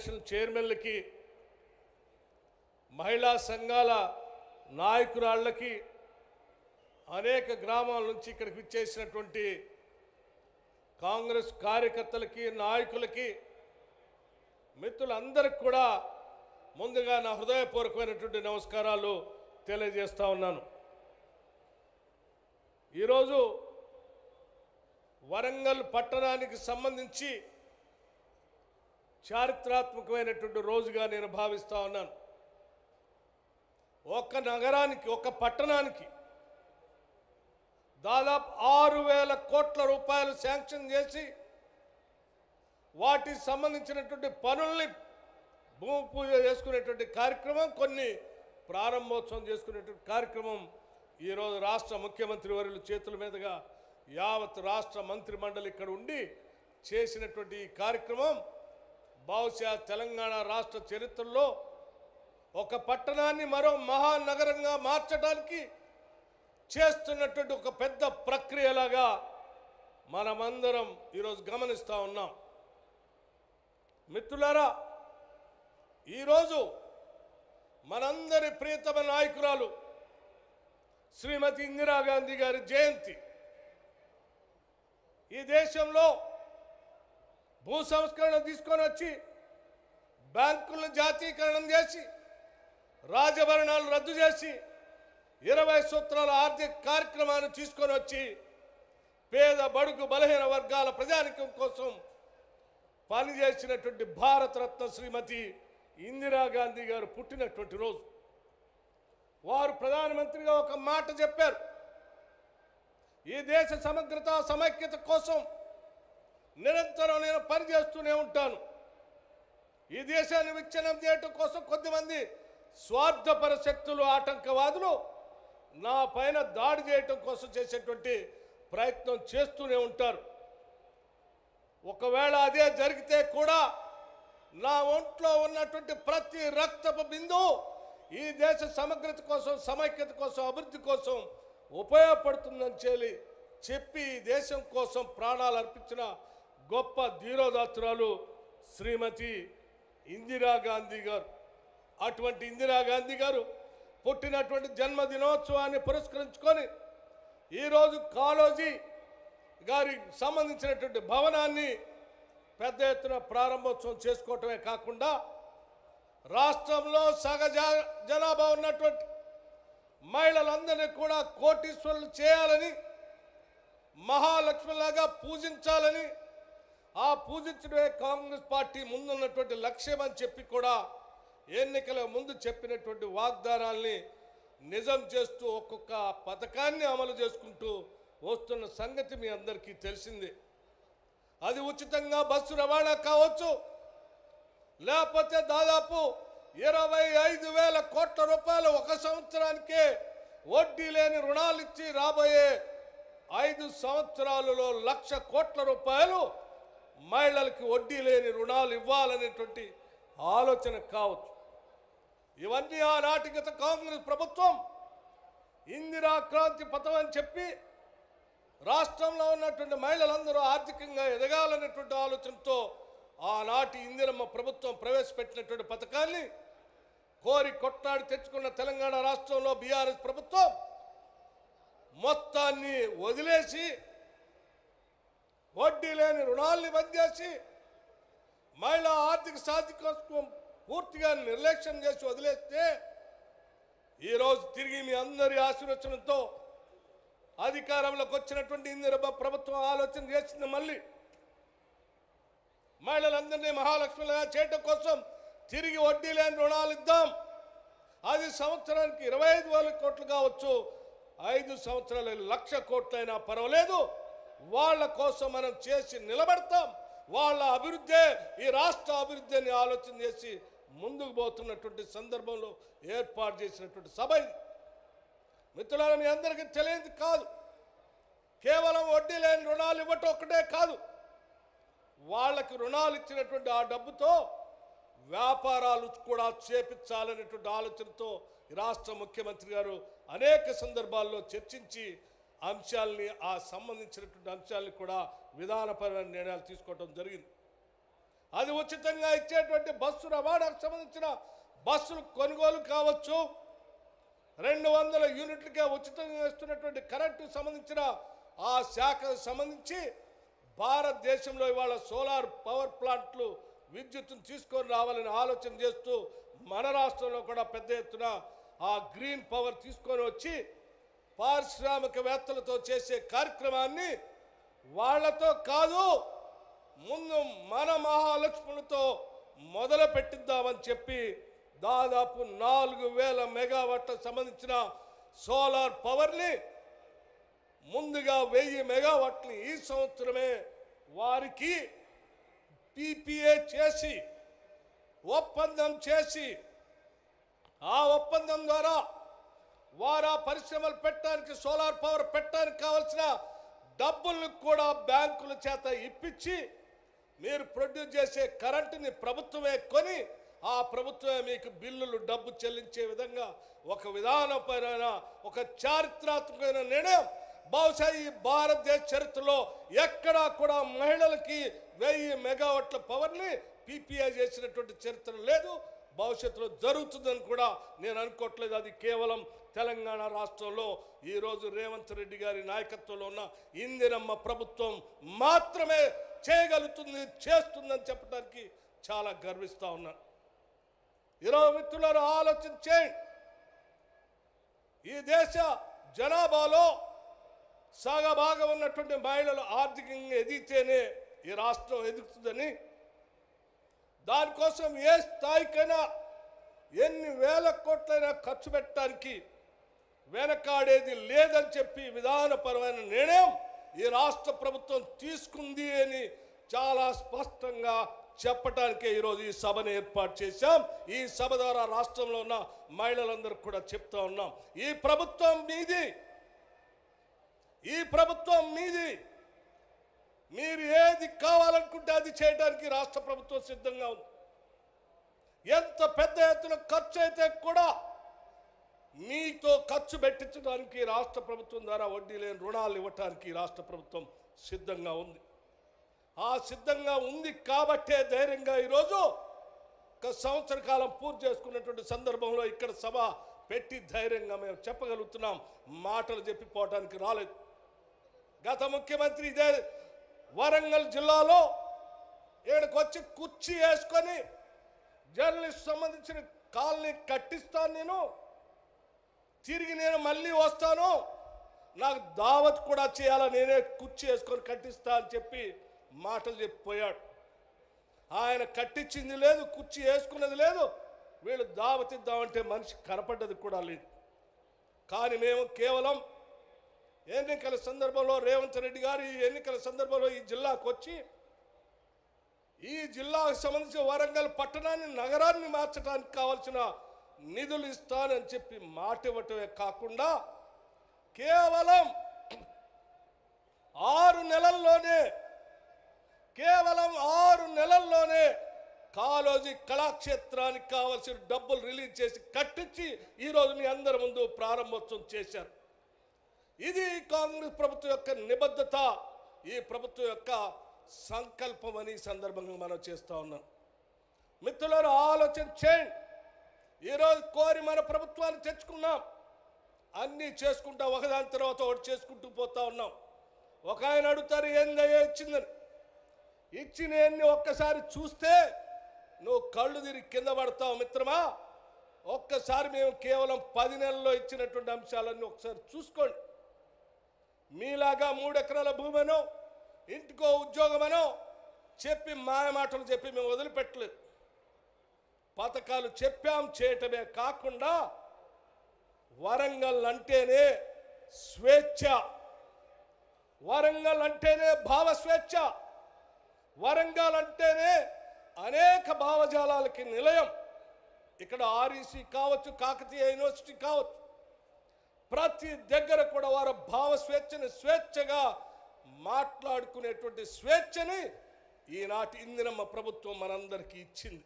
Association చైర్మన్లకి, మహిళా సంఘాల నాయకురాళ్ళకి, అనేక గ్రామాల నుంచి ఇక్కడికి విచ్చేసినటువంటి కాంగ్రెస్ కార్యకర్తలకి, నాయకులకి, మిత్రులందరికీ కూడా ముందుగా నా హృదయపూర్వకమైనటువంటి నమస్కారాలు తెలియజేస్తా ఉన్నాను. ఈరోజు వరంగల్ పట్టణానికి సంబంధించి చారిత్రాత్మకమైనటువంటి రోజుగా నేను భావిస్తా ఉన్నాను. ఒక నగరానికి, ఒక పట్టణానికి దాదాపు 6,000 కోట్ల రూపాయలు శాంక్షన్ చేసి వాటికి సంబంధించినటువంటి పనుల్ని భూమి పూజ చేసుకునేటువంటి కార్యక్రమం, కొన్ని ప్రారంభోత్సవం చేసుకునేటువంటి కార్యక్రమం ఈరోజు రాష్ట్ర ముఖ్యమంత్రి వర్యుల చేతుల మీదుగా యావత్ రాష్ట్ర మంత్రి మండలి ఇక్కడ ఉండి చేసినటువంటి ఈ కార్యక్రమం బహుశా తెలంగాణ రాష్ట్ర చరిత్రలో ఒక పట్టణాన్ని మరో మహానగరంగా మార్చడానికి చేస్తున్నటువంటి ఒక పెద్ద ప్రక్రియలాగా మనమందరం ఈరోజు గమనిస్తూ ఉన్నాం. మిత్రులారా, ఈరోజు మనందరి ప్రియతమ నాయకురాలు శ్రీమతి ఇందిరాగాంధీ గారి జయంతి. ఈ దేశంలో భూ సంస్కరణ తీసుకొని వచ్చి బ్యాంకులను జాతీకరణం చేసి రాజభరణాలు రద్దు చేసి 20 సూత్రాల ఆర్థిక కార్యక్రమాన్ని తీసుకొని వచ్చి పేద బడుగు బలహీన వర్గాల ప్రజానికం కోసం పనిచేసినటువంటి భారతరత్న శ్రీమతి ఇందిరాగాంధీ గారు పుట్టినటువంటి రోజు. వారు ప్రధానమంత్రిగా ఒక మాట చెప్పారు, ఈ దేశ సమగ్రత సమైక్యత కోసం నిరంతరం నేను పనిచేస్తూనే ఉంటాను. ఈ దేశాన్ని విచ్ఛిన్నం చేయటం కోసం కొద్దిమంది స్వార్థపర శక్తులు, ఆటంకవాదులు నా పైన దాడి చేయటం కోసం చేసేటువంటి ప్రయత్నం చేస్తూనే ఉంటారు. ఒకవేళ అదే జరిగితే కూడా నా ఒంట్లో ఉన్నటువంటి ప్రతి రక్తపు బిందువు ఈ దేశ సమగ్రత కోసం, సమైక్యత కోసం, అభివృద్ధి కోసం ఉపయోగపడుతుందని చెప్పి ఈ దేశం కోసం ప్రాణాలు అర్పించిన గొప్ప ధీరోదాత్తురాలు శ్రీమతి ఇందిరాగాంధీ గారు. అటువంటి ఇందిరాగాంధీ గారు పుట్టినటువంటి జన్మదినోత్సవాన్ని పురస్కరించుకొని ఈరోజు కాళోజీ గారికి సంబంధించినటువంటి భవనాన్ని పెద్ద ఎత్తున ప్రారంభోత్సవం చేసుకోవటమే కాకుండా రాష్ట్రంలో సగ జనాభా ఉన్నటువంటి మహిళలందరినీ కూడా కోటీశ్వరులు చేయాలని, మహాలక్ష్మిలాగా పూజించాలని, ఆ పూజించడమే కాంగ్రెస్ పార్టీ ముందున్నటువంటి లక్ష్యం అని చెప్పి కూడా ఎన్నికల ముందు చెప్పినటువంటి వాగ్దానాల్ని నిజం చేస్తూ ఒక్కొక్క పథకాన్ని అమలు చేసుకుంటూ వస్తున్న సంగతి మీ అందరికీ తెలిసిందే. అది ఉచితంగా బస్సు రవాణా కావచ్చు, లేకపోతే దాదాపు 25,000 కోట్ల రూపాయలు ఒక సంవత్సరానికే వడ్డీ లేని రుణాలు ఇచ్చి రాబోయే 5 సంవత్సరాలలో 1,00,000 కోట్ల రూపాయలు మహిళలకు వడ్డీ లేని రుణాలు ఇవ్వాలనేటువంటి ఆలోచన కావచ్చు. ఇవన్నీ ఆనాటి గత కాంగ్రెస్ ప్రభుత్వం ఇందిరా క్రాంతి పథకం అని చెప్పి రాష్ట్రంలో ఉన్నటువంటి మహిళలందరూ ఆర్థికంగా ఎదగాలనేటువంటి ఆలోచనతో ఆనాటి ఇందిరమ్మ ప్రభుత్వం ప్రవేశపెట్టినటువంటి పథకాన్ని కోరి కొట్లాడి తెచ్చుకున్న తెలంగాణ రాష్ట్రంలో బీఆర్ఎస్ ప్రభుత్వం మొత్తాన్ని వదిలేసి వడ్డీ లేని రుణాల్ని బంద్ చేసి మహిళా ఆర్థిక సాధికారం పూర్తిగా నిర్లక్ష్యం చేసి వదిలేస్తే ఈరోజు తిరిగి మీ అందరి ఆశీర్వచనంతో అధికారంలోకి వచ్చినటువంటి ఇందిరమ్మ ప్రభుత్వం ఆలోచన చేసింది. మళ్ళీ మహిళలందరినీ మహాలక్ష్మిగా చేయటం కోసం తిరిగి వడ్డీ లేని రుణాలు ఇద్దాం. అది సంవత్సరానికి 25,000 కోట్లు కావచ్చు, 5 సంవత్సరాలు 1,00,000 కోట్లైనా పర్వాలేదు, వాళ్ళ కోసం మనం చేసి నిలబడతాం. వాళ్ళ అభివృద్ధే ఈ రాష్ట్ర అభివృద్ధి అని ఆలోచన చేసి ముందుకు పోతున్నటువంటి సందర్భంలో ఏర్పాటు చేసినటువంటి సభ ఇది. మిత్రులారా, మీ అందరికీ తెలియదు కాదు, కేవలం వడ్డీ లేని రుణాలు ఇవ్వటం ఒక్కటే కాదు, వాళ్ళకి రుణాలు ఇచ్చినటువంటి ఆ డబ్బుతో వ్యాపారాలు కూడా చేపించాలనేటువంటి ఆలోచనతో రాష్ట్ర ముఖ్యమంత్రి గారు అనేక సందర్భాల్లో చర్చించి అంశాలని, ఆ సంబంధించినటువంటి అంశాలని కూడా విధానపరమైన నిర్ణయాలు తీసుకోవడం జరిగింది. అది ఉచితంగా ఇచ్చేటువంటి బస్సు రవాణాకు సంబంధించిన బస్సులు కొనుగోలు కావచ్చు, 200 యూనిట్లకే ఉచితంగా ఇస్తున్నటువంటి కరెంటుకు సంబంధించిన ఆ శాఖకు సంబంధించి భారతదేశంలో ఇవాళ సోలార్ పవర్ ప్లాంట్లు విద్యుత్తును తీసుకొని రావాలని ఆలోచన చేస్తూ మన రాష్ట్రంలో కూడా పెద్ద ఎత్తున ఆ గ్రీన్ పవర్ తీసుకొని వచ్చి పారిశ్రామికవేత్తలతో చేసే కార్యక్రమాన్ని వాళ్లతో కాదు, ముందు మన మహాలక్ష్ములతో మొదలు పెట్టిద్దామని చెప్పి దాదాపు 4000 మెగావాట్లకు సంబంధించిన సోలార్ పవర్ని ముందుగా 1000 మెగావాట్లు ఈ సంవత్సరమే వారికి PPA చేసి ఒప్పందం చేసి ఆ ఒప్పందం ద్వారా వారు ఆ పరిశ్రమలు పెట్టడానికి సోలార్ పవర్ పెట్టడానికి కావాల్సిన డబ్బులను కూడా బ్యాంకుల చేత ఇప్పించి మీరు ప్రొడ్యూస్ చేసే కరెంటుని ప్రభుత్వమే కొని ఆ ప్రభుత్వమే మీకు బిల్లులు డబ్బు చెల్లించే విధంగా ఒక విధానపరమైన ఒక చారిత్రాత్మకమైన నిర్ణయం బహుశా ఈ భారతదేశ చరిత్రలో ఎక్కడా కూడా మహిళలకి 1000 మెగావాట్ల పవర్ని PPA చేసినటువంటి చరిత్ర లేదు, భవిష్యత్తులో జరుగుతుందని కూడా నేను అనుకోవట్లేదు. అది కేవలం తెలంగాణ రాష్ట్రంలో ఈరోజు రేవంత్ రెడ్డి గారి నాయకత్వంలో ఉన్న ఇందిరమ్మ ప్రభుత్వం మాత్రమే చేయగలుగుతుంది, చేస్తుందని చెప్పడానికి చాలా గర్విస్తూ ఉన్నాను. ఈరోజు మిత్రులారా ఆలోచన చేయండి, ఈ దేశ జనాభాలో సగభాగం ఉన్నటువంటి మహిళలు ఆర్థికంగా ఎదిగితేనే ఈ రాష్ట్రం ఎదుగుతుందని, దానికోసం ఏ స్థాయికైనా ఎన్ని వేల కోట్లైనా ఖర్చు పెట్టడానికి వెనకాడేది లేదని చెప్పి విధానపరమైన నిర్ణయం ఈ రాష్ట్ర ప్రభుత్వం తీసుకుంది అని చాలా స్పష్టంగా చెప్పడానికే ఈరోజు ఈ సభను ఏర్పాటు చేశాం. ఈ సభ ద్వారా రాష్ట్రంలో ఉన్న మహిళలందరూ కూడా చెప్తా ఉన్నాం, ఈ ప్రభుత్వం మీది, ఈ ప్రభుత్వం మీది, మీరు ఏది కావాలనుకుంటే అది చేయడానికి రాష్ట్ర ప్రభుత్వం సిద్ధంగా ఉంది. ఎంత పెద్ద ఎత్తున ఖర్చు అయితే కూడా మీతో ఖర్చు పెట్టించడానికి రాష్ట్ర ప్రభుత్వం ద్వారా వడ్డీ లేని రుణాలు ఇవ్వడానికి రాష్ట్ర ప్రభుత్వం సిద్ధంగా ఉంది. ఆ సిద్ధంగా ఉంది కాబట్టే ధైర్యంగా ఈరోజు ఒక సంవత్సర కాలం పూర్తి చేసుకున్నటువంటి సందర్భంలో ఇక్కడ సభ పెట్టి ధైర్యంగా మేము చెప్పగలుగుతున్నాం, మాటలు చెప్పిపోవడానికి రాలేదు. గత ముఖ్యమంత్రి ఇదే వరంగల్ జిల్లాలో ఇక్కడికి వచ్చి కుర్చీ వేసుకొని జర్నలిస్ట్ సంబంధించిన కాలనీ కట్టిస్తాను, నేను తిరిగి నేను మళ్ళీ వస్తాను, నాకు దావత్ కూడా చేయాలా, నేనే కుర్చీ వేసుకొని కట్టిస్తా అని చెప్పి మాటలు చెప్పిపోయాడు. ఆయన కట్టించింది లేదు, కుర్చీ వేసుకున్నది లేదు, వీళ్ళు దావత్ ఇద్దామంటే మనిషి కనపడ్డది కూడా లేదు. కానీ మేము కేవలం ఎన్నికల సందర్భంలో రేవంత్ రెడ్డి గారు ఈ ఎన్నికల సందర్భంలో ఈ జిల్లాకు వచ్చి ఈ జిల్లాకు సంబంధించిన వరంగల్ పట్టణాన్ని నగరాన్ని మార్చడానికి కావాల్సిన నిధులు ఇస్తానని చెప్పి మాట ఇవ్వటమే కాకుండా కేవలం 6 నెలల్లోనే కాళోజీ కళాక్షేత్రానికి కావాల్సిన డబ్బులు రిలీజ్ చేసి కట్టించి ఈరోజు మీ అందరి ముందు ప్రారంభోత్సవం చేశారు. ఇది కాంగ్రెస్ ప్రభుత్వం యొక్క నిబద్ధత, ఈ ప్రభుత్వం యొక్క సంకల్పం అని సందర్భంగా మనం చేస్తూ ఉన్నాం. మిత్రులారా ఆలోచన చేయండి, ఈరోజు కోరి మన ప్రభుత్వాన్ని తెచ్చుకున్నాం, అన్నీ చేసుకుంటా ఒకదాని తర్వాత ఒకటి చేసుకుంటూ పోతా ఉన్నాం. ఒక ఆయన అడుగుతారు ఏందయ్యా ఇచ్చిందని, ఇచ్చినవన్నీ ఒక్కసారి చూస్తే నువ్వు కళ్ళు తిరిగి కింద పడతావు మిత్రమా. ఒక్కసారి మేము కేవలం 10 నెలల్లో ఇచ్చినటువంటి అంశాలన్నీ ఒకసారి చూసుకోండి. మీలాగా 3 ఎకరాల భూమనో ఇంటికో ఉద్యోగమనో చెప్పి మాయ మాటలు చెప్పి మేము వదిలిపెట్టలేదు. పథకాలు చెప్పాం, చేయటమే కాకుండా వరంగల్ అంటేనే స్వేచ్ఛ, వరంగల్ అంటేనే భావ స్వేచ్ఛ, వరంగల్ అంటేనే అనేక భావజాలాలకి నిలయం. ఇక్కడ REC కావచ్చు, కాకతీయ యూనివర్సిటీ కావచ్చు, ప్రతి దగ్గర కూడా వారు భావ స్వేచ్ఛని స్వేచ్ఛగా మాట్లాడుకునేటువంటి స్వేచ్ఛని ఈనాటి ఇందిరమ్మ ప్రభుత్వం మనందరికీ ఇచ్చింది.